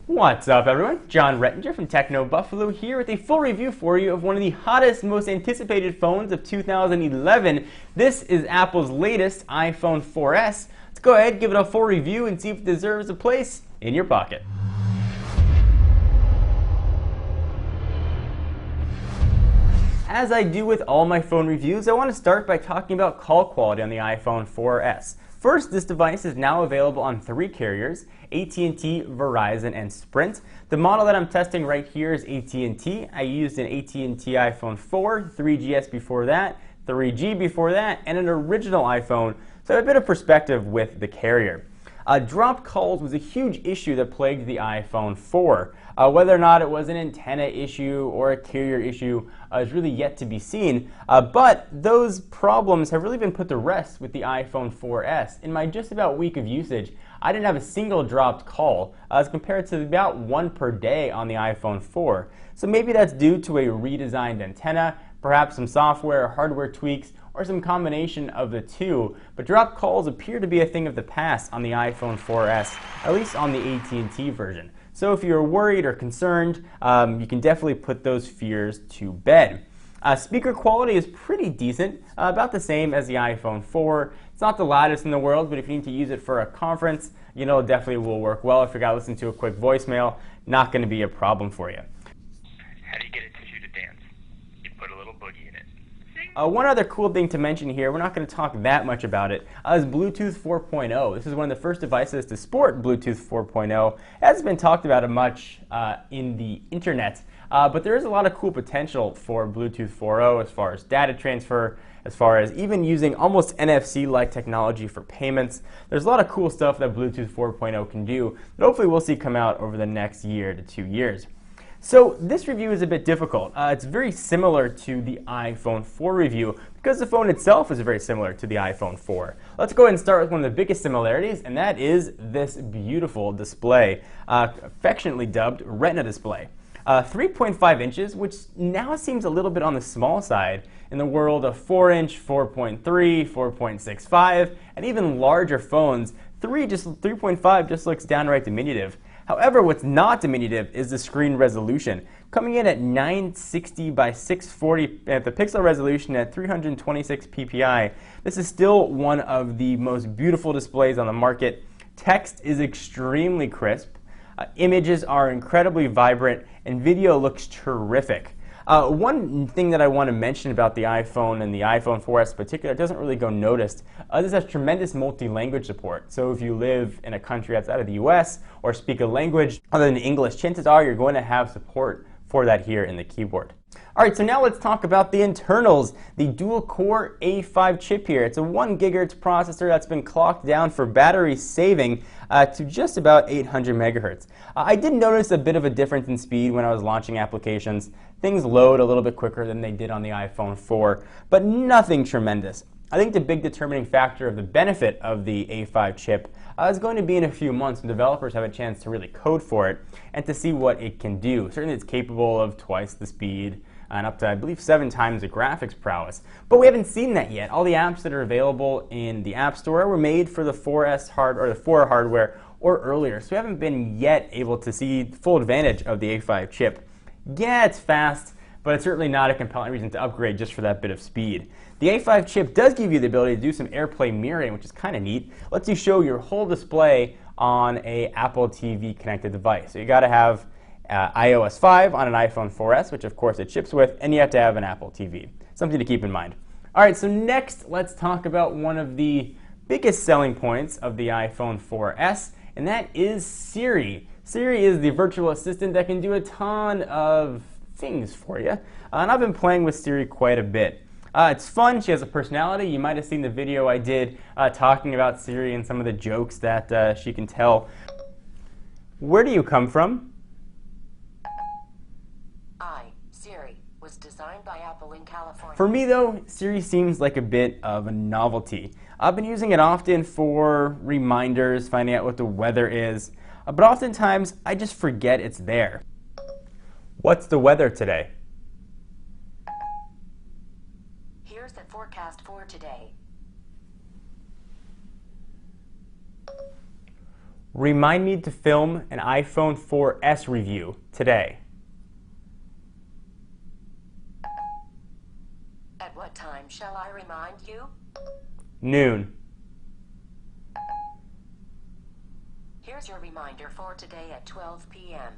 What's up, everyone? John Rettinger from Techno Buffalo here with a full review for you of one of the hottest, most anticipated phones of 2011. This is Apple's latest iPhone 4S. Let's go ahead, give it a full review, and see if it deserves a place in your pocket. As I do with all my phone reviews, I want to start by talking about call quality on the iPhone 4S. First, this device is now available on 3 carriers, AT&T, Verizon, and Sprint. The model that I'm testing right here is AT&T. I used an AT&T iPhone 4, 3GS before that, 3G before that, and an original iPhone, so I have a bit of perspective with the carrier. Dropped calls was a huge issue that plagued the iPhone 4. Whether or not it was an antenna issue or a carrier issue is really yet to be seen, but those problems have really been put to rest with the iPhone 4S. In my just about week of usage, I didn't have a single dropped call as compared to about 1 per day on the iPhone 4. So maybe that's due to a redesigned antenna, perhaps some software or hardware tweaks, or some combination of the two, but dropped calls appear to be a thing of the past on the iPhone 4S, at least on the AT&T version. So if you're worried or concerned, you can definitely put those fears to bed. Speaker quality is pretty decent, about the same as the iPhone 4. It's not the loudest in the world, but if you need to use it for a conference, you know, it definitely will work well. If you got to listen to a quick voicemail, not going to be a problem for you. How do you get a tissue to dance? You put a little boogie in it. One other cool thing to mention here, we're not going to talk that much about it, is Bluetooth 4.0. This is one of the first devices to sport Bluetooth 4.0. It hasn't been talked about much in the internet, but there is a lot of cool potential for Bluetooth 4.0 as far as data transfer, as far as even using almost NFC-like technology for payments. There's a lot of cool stuff that Bluetooth 4.0 can do that hopefully we'll see come out over the next year to 2 years. So this review is a bit difficult. It's very similar to the iPhone 4 review because the phone itself is very similar to the iPhone 4. Let's go ahead and start with one of the biggest similarities, and that is this beautiful display, affectionately dubbed Retina display. 3.5 inches, which now seems a little bit on the small side in the world of 4-inch, 4.3, 4.65, and even larger phones. 3.5 just looks downright diminutive. However, what's not diminutive is the screen resolution, coming in at 960 by 640 at the pixel resolution at 326 ppi. This is still one of the most beautiful displays on the market. Text is extremely crisp. Images are incredibly vibrant, and video looks terrific. One thing that I want to mention about the iPhone and the iPhone 4S in particular doesn't really go noticed. This has tremendous multi-language support. So if you live in a country outside of the US or speak a language other than English, chances are you're going to have support for that here in the keyboard. Alright, so now let's talk about the internals. The dual-core A5 chip here. It's a 1 GHz processor that's been clocked down for battery saving to just about 800 megahertz. I did notice a bit of a difference in speed when I was launching applications. Things load a little bit quicker than they did on the iPhone 4, but nothing tremendous. I think the big determining factor of the benefit of the A5 chip is going to be in a few months when developers have a chance to really code for it and to see what it can do. Certainly it's capable of twice the speed and up to, I believe, 7 times the graphics prowess. But we haven't seen that yet. All the apps that are available in the App Store were made for the 4S or the 4 hardware or earlier, so we haven't been yet able to see full advantage of the A5 chip. Yeah, it's fast, but it's certainly not a compelling reason to upgrade just for that bit of speed. The A5 chip does give you the ability to do some AirPlay mirroring, which is kind of neat. Lets you show your whole display on a Apple TV connected device. So you got to have iOS 5 on an iPhone 4S, which of course it ships with, and you have to have an Apple TV. Something to keep in mind. All right, so next let's talk about one of the biggest selling points of the iPhone 4S, and that is Siri. Siri is the virtual assistant that can do a ton of things for you, and I've been playing with Siri quite a bit. It's fun. She has a personality. You might have seen the video I did talking about Siri and some of the jokes that she can tell. Where do you come from? Siri was designed by Apple in California. For me, though, Siri seems like a bit of a novelty. I've been using it often for reminders, finding out what the weather is, but oftentimes I just forget it's there. What's the weather today? Here's the forecast for today. Remind me to film an iPhone 4S review today. At what time shall I remind you? Noon. Here's your reminder for today at 12 p.m.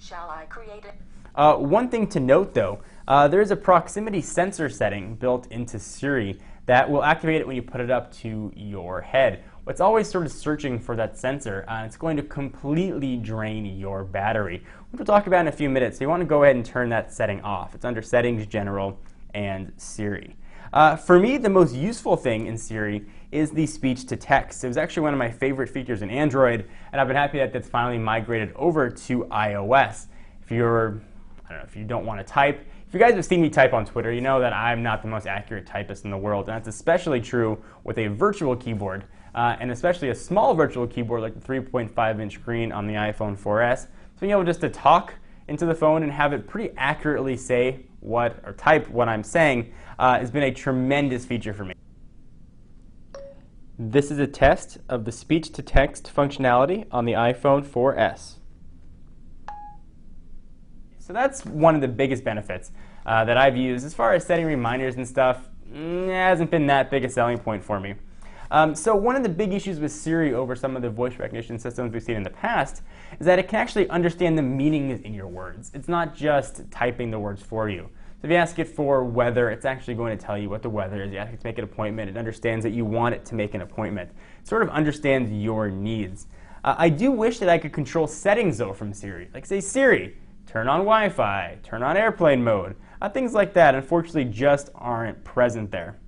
Shall I create it? One thing to note though, there is a proximity sensor setting built into Siri that will activate it when you put it up to your head. It's always sort of searching for that sensor, and it's going to completely drain your battery, which we'll talk about in a few minutes. So you want to go ahead and turn that setting off. It's under Settings, General, and Siri. For me, the most useful thing in Siri is the speech to text. It was actually one of my favorite features in Android, and I've been happy that that's finally migrated over to iOS. If you don't want to type, if you guys have seen me type on Twitter, you know that I'm not the most accurate typist in the world, and that's especially true with a virtual keyboard, and especially a small virtual keyboard like the 3.5-inch screen on the iPhone 4S. So being able just to talk into the phone and have it pretty accurately say or type what I'm saying has been a tremendous feature for me. This is a test of the speech-to-text functionality on the iPhone 4S. So that's one of the biggest benefits that I've used. As far as setting reminders and stuff, it hasn't been that big a selling point for me. So one of the big issues with Siri over some of the voice recognition systems we've seen in the past is that it can actually understand the meanings in your words. It's not just typing the words for you. So if you ask it for weather, it's actually going to tell you what the weather is. You ask it to make an appointment, it understands that you want it to make an appointment. It sort of understands your needs. I do wish that I could control settings though from Siri. Like say, Siri, turn on Wi-Fi, turn on airplane mode. Things like that unfortunately just aren't present there.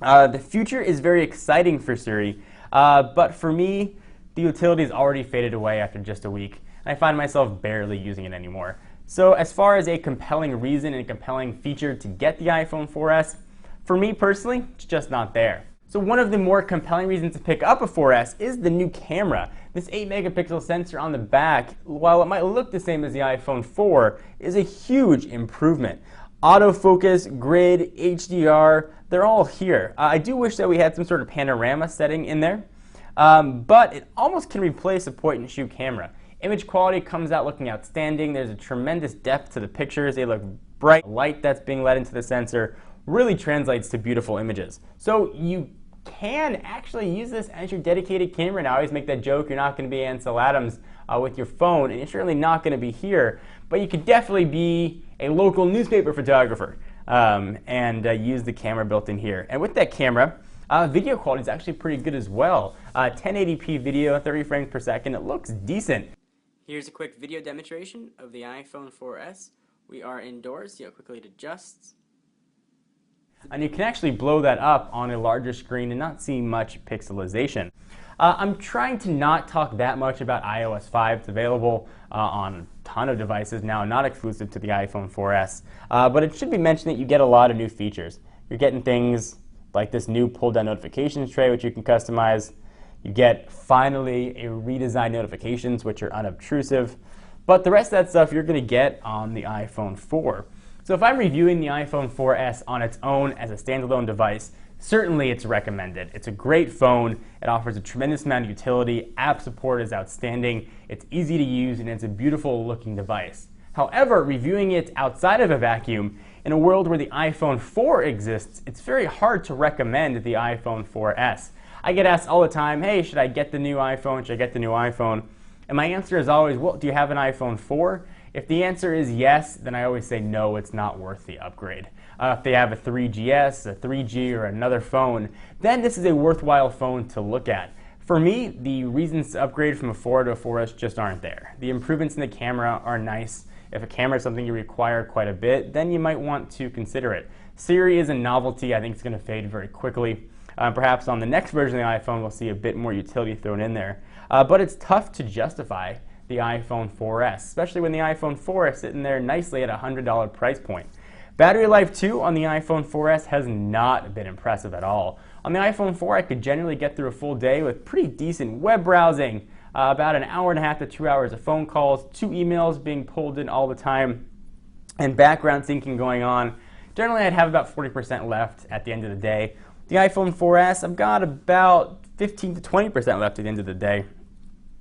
The future is very exciting for Siri, but for me, the utility has already faded away after just a week, and I find myself barely using it anymore. So as far as a compelling reason and a compelling feature to get the iPhone 4S, for me personally, it's just not there. So one of the more compelling reasons to pick up a 4S is the new camera. This 8-megapixel sensor on the back, while it might look the same as the iPhone 4, is a huge improvement. Autofocus, grid, HDR, they're all here. I do wish that we had some sort of panorama setting in there, but it almost can replace a point-and-shoot camera. Image quality comes out looking outstanding. There's a tremendous depth to the pictures. They look bright. The light that's being let into the sensor really translates to beautiful images. So you can actually use this as your dedicated camera. Now, I always make that joke, you're not going to be Ansel Adams with your phone, and you're certainly not going to be here, but you could definitely be a local newspaper photographer and use the camera built in here. And with that camera, video quality is actually pretty good as well. 1080p video, 30 frames per second, it looks decent. Here's a quick video demonstration of the iPhone 4S. We are indoors, see how quickly it adjusts. And you can actually blow that up on a larger screen and not see much pixelization. I'm trying to not talk that much about iOS 5. It's available on a ton of devices now, not exclusive to the iPhone 4S. But it should be mentioned that you get a lot of new features. You're getting things like this new pull-down notifications tray, which you can customize. You get, finally, a redesigned notifications, which are unobtrusive. But the rest of that stuff you're going to get on the iPhone 4. So if I'm reviewing the iPhone 4S on its own as a standalone device, certainly it's recommended. It's a great phone. It offers a tremendous amount of utility. App support is outstanding. It's easy to use, and it's a beautiful looking device. However, reviewing it outside of a vacuum, in a world where the iPhone 4 exists, it's very hard to recommend the iPhone 4S. I get asked all the time, hey, should I get the new iPhone? Should I get the new iPhone? And my answer is always, well, do you have an iPhone 4? If the answer is yes, then I always say no, it's not worth the upgrade. If they have a 3GS, a 3G, or another phone, then this is a worthwhile phone to look at. For me, the reasons to upgrade from a 4 to a 4S just aren't there. The improvements in the camera are nice. If a camera is something you require quite a bit, then you might want to consider it. Siri is a novelty. I think it's going to fade very quickly. Perhaps on the next version of the iPhone, we'll see a bit more utility thrown in there. But it's tough to justify the iPhone 4S, especially when the iPhone 4 is sitting there nicely at a $100 price point. Battery life, too, on the iPhone 4S has not been impressive at all. On the iPhone 4, I could generally get through a full day with pretty decent web browsing, about an hour and a half to 2 hours of phone calls, 2 emails being pulled in all the time, and background syncing going on. Generally, I'd have about 40% left at the end of the day. The iPhone 4S, I've got about 15 to 20% left at the end of the day,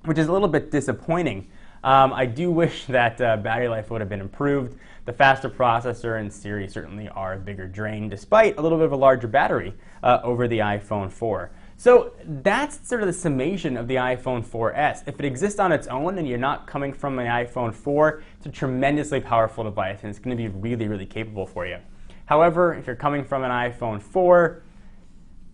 which is a little bit disappointing. I do wish that battery life would have been improved. The faster processor and series certainly are a bigger drain, despite a little bit of a larger battery over the iPhone 4. So that's sort of the summation of the iPhone 4S. If it exists on its own and you're not coming from an iPhone 4, it's a tremendously powerful device and it's going to be really, really capable for you. However, if you're coming from an iPhone 4,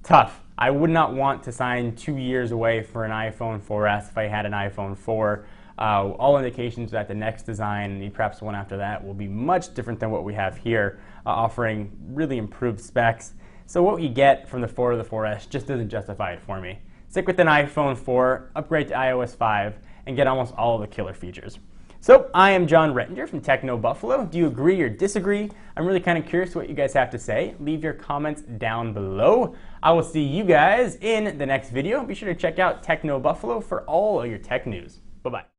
tough. I would not want to sign 2 years away for an iPhone 4S if I had an iPhone 4. All indications that the next design, and perhaps one after that, will be much different than what we have here, offering really improved specs. So what you get from the 4 to the 4S just doesn't justify it for me. Stick with an iPhone 4, upgrade to iOS 5, and get almost all of the killer features. So I am John Rettinger from Techno Buffalo. Do you agree or disagree? I'm really kind of curious what you guys have to say. Leave your comments down below. I will see you guys in the next video. Be sure to check out Techno Buffalo for all of your tech news. Bye-bye.